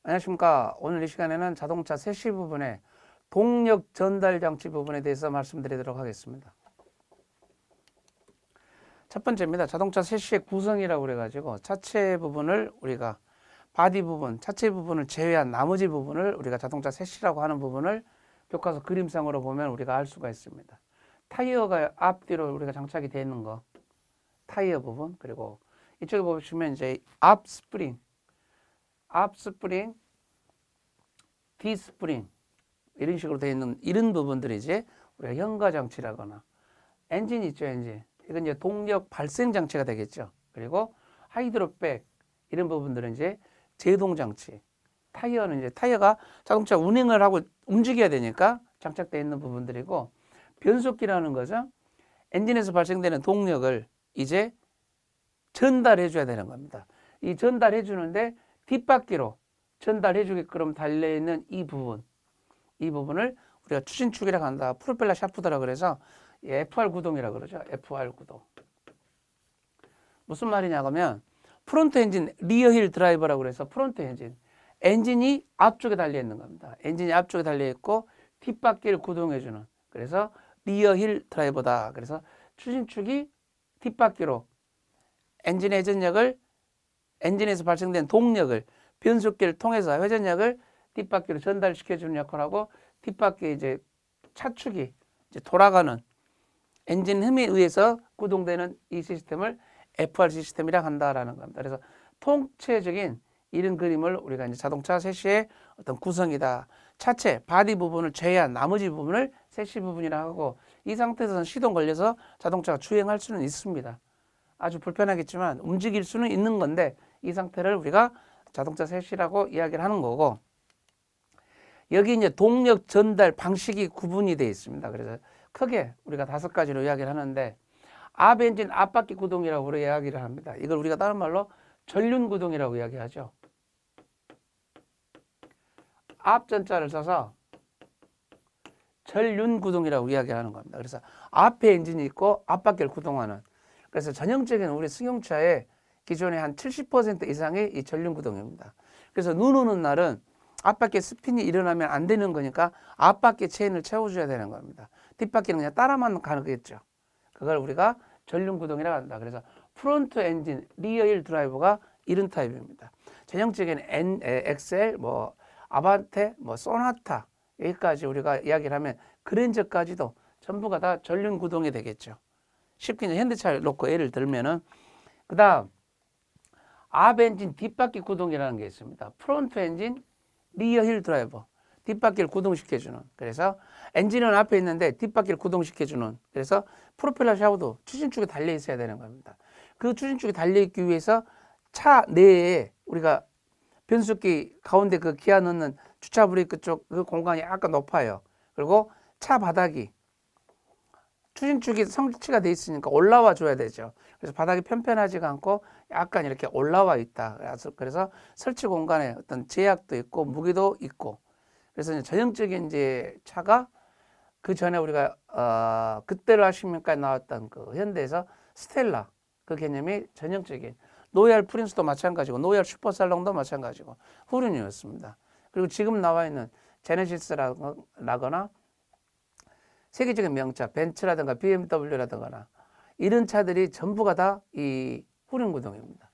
안녕하십니까. 오늘 이 시간에는 자동차 세시 부분의 동력 전달 장치 부분에 대해서 말씀드리도록 하겠습니다. 첫 번째입니다. 자동차 세시의 구성이라고 그래가지고 차체 부분을 우리가 바디 부분, 차체 부분을 제외한 나머지 부분을 우리가 자동차 세시라고 하는 부분을 교과서 그림상으로 보면 우리가 알 수가 있습니다. 타이어가 앞뒤로 우리가 장착이 되어 있는 거, 타이어 부분, 그리고 이쪽에 보시면 이제 앞 스프링, D스프링 이런 식으로 되어 있는 이런 부분들이 이제 우리가 현가 장치라거나 엔진 있죠, 엔진. 이건 이제 동력 발생 장치가 되겠죠. 그리고 하이드로백 이런 부분들은 이제 제동 장치. 타이어는 이제 타이어가 자동차 운행을 하고 움직여야 되니까 장착되어 있는 부분들이고, 변속기라는 거죠. 엔진에서 발생되는 동력을 이제 전달해 줘야 되는 겁니다. 이 전달해 주는데 뒷바퀴로 전달해 주게끔 달려있는 이 부분을 우리가 추진축이라고 한다. 프로펠러 샤프트라고 그래서 FR 구동이라고 그러죠. FR 구동. 무슨 말이냐 하면 프론트 엔진 리어 힐 드라이버라고 그래서 프론트 엔진이 앞쪽에 달려 있는 겁니다. 엔진이 앞쪽에 달려 있고 뒷바퀴를 구동해 주는, 그래서 리어 힐 드라이버다. 그래서 추진축이 뒷바퀴로 엔진의 회전력을, 엔진에서 발생된 동력을 변속기를 통해서 회전력을 뒷바퀴로 전달시켜주는 역할하고, 뒷바퀴 이제 차축이 이제 돌아가는 엔진 힘에 의해서 구동되는 이 시스템을 FR 시스템이라고 한다라는 겁니다. 그래서 통체적인 이런 그림을 우리가 이제 자동차 세시의 어떤 구성이다. 차체, 바디 부분을 제외한 나머지 부분을 세시 부분이라고 하고, 이 상태에서는 시동 걸려서 자동차가 주행할 수는 있습니다. 아주 불편하겠지만 움직일 수는 있는 건데, 이 상태를 우리가 자동차 세시라고 이야기를 하는 거고, 여기 이제 동력 전달 방식이 구분이 되어 있습니다. 그래서 크게 우리가 5가지로 이야기를 하는데, 앞 엔진 앞바퀴 구동이라고 우리가 이야기를 합니다. 이걸 우리가 다른 말로 전륜 구동이라고 이야기하죠. 앞 전자를 써서 전륜 구동이라고 이야기하는 겁니다. 그래서 앞에 엔진이 있고 앞바퀴를 구동하는, 그래서 전형적인 우리 승용차의 기존의 한 70% 이상이 이 전륜 구동입니다. 그래서 눈 오는 날은 앞바퀴 스핀이 일어나면 안 되는 거니까 앞바퀴 체인을 채워줘야 되는 겁니다. 뒷바퀴는 그냥 따라만 가겠죠. 그걸 우리가 전륜 구동이라고 한다. 그래서 프론트 엔진 리어 힐 드라이버가 이런 타입입니다. 전형적인 엑셀, 아반떼, 소나타 여기까지 우리가 이야기를 하면 그랜저까지도 전부가 다 전륜 구동이 되겠죠. 쉽게 이제 현대차를 놓고 예를 들면은, 그 다음 앞 엔진 뒷바퀴 구동이라는 게 있습니다. 프론트 엔진 리어 힐 드라이버, 뒷바퀴를 구동시켜주는, 그래서 엔진은 앞에 있는데 뒷바퀴를 구동시켜주는, 그래서 프로펠러 샤프트 추진축에 달려 있어야 되는 겁니다. 그 추진축에 달려 있기 위해서 차 내에 우리가 변속기 가운데 그 기아 넣는 주차 브레이크 쪽 그 공간이 약간 높아요. 그리고 차 바닥이 추진축이 성치가 돼 있으니까 올라와 줘야 되죠. 그래서 바닥이 편편하지가 않고 약간 이렇게 올라와 있다. 그래서 설치 공간에 어떤 제약도 있고 무게도 있고, 그래서 이제 전형적인 이제 차가 그 전에 우리가 그때로 하십니까 나왔던 그 현대에서 스텔라 그 개념이 전형적인, 노얄 프린스도 마찬가지고 노얄 슈퍼살롱도 마찬가지고 후륜이었습니다. 그리고 지금 나와 있는 제네시스라거나 세계적인 명차 벤츠라든가 BMW라든가 이런 차들이 전부가 다 이 후륜 구동입니다.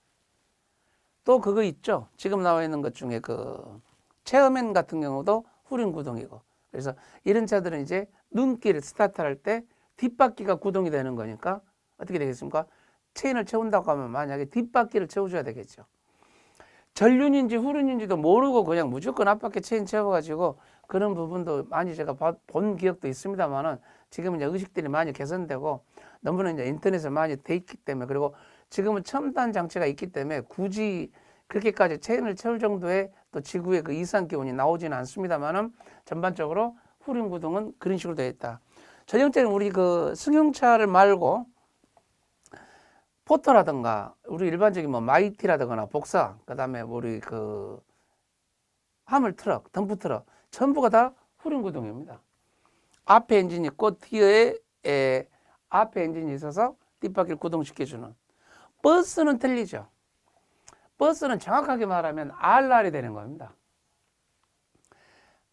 또 그거 있죠. 지금 나와 있는 것 중에 그 체어맨 같은 경우도 후륜 구동이고, 그래서 이런 차들은 이제 눈길을 스타트할 때 뒷바퀴가 구동이 되는 거니까 어떻게 되겠습니까? 체인을 채운다고 하면 만약에 뒷바퀴를 채워줘야 되겠죠. 전륜인지 후륜인지도 모르고 그냥 무조건 앞바퀴 체인 채워가지고 그런 부분도 많이 제가 본 기억도 있습니다만은, 지금은 이제 의식들이 많이 개선되고 너무나 이제 인터넷에 많이 돼 있기 때문에, 그리고 지금은 첨단 장치가 있기 때문에 굳이 그렇게까지 체인을 채울 정도의 또 지구의 그 이상 기온이 나오지는 않습니다만은, 전반적으로 후륜 구동은 그런 식으로 되어 있다. 전형적인 우리 그 승용차를 말고 포터라든가 우리 일반적인 마이티라든가 복사, 그다음에 우리 그 화물 트럭, 덤프 트럭 전부가 다 후륜 구동입니다. 앞에 엔진이 있고 뒤에 앞에 엔진이 있어서 뒷바퀴를 구동시켜주는. 버스는 틀리죠. 버스는 정확하게 말하면 RR이 되는 겁니다.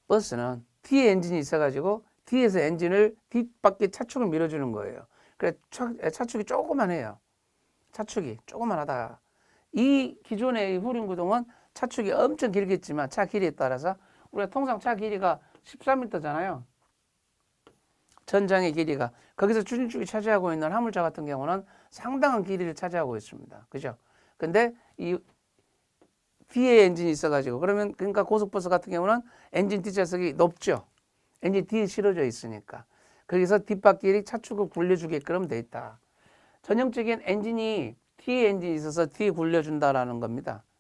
버스는 뒤에 엔진이 있어가지고 뒤에서 엔진을 뒷바퀴 차축을 밀어주는 거예요. 그래 차축이 조그만해요. 차축이 조그만하다. 이 기존의 후륜구동은 차축이 엄청 길겠지만 차 길이에 따라서 우리가 통상 차 길이가 13m잖아요. 전장의 길이가. 거기서 추진축이 차지하고 있는 화물차 같은 경우는 상당한 길이를 차지하고 있습니다. 그죠? 근데 이 뒤에 엔진이 있어가지고 그러니까 고속버스 같은 경우는 엔진 뒷좌석이 높죠. 엔진 뒤에 실어져 있으니까. 거기서 뒷바퀴를 차축을 굴려주게끔 돼 있다. 전형적인 엔진이 뒤에 엔진이 있어서 뒤에 굴려준다라는 겁니다.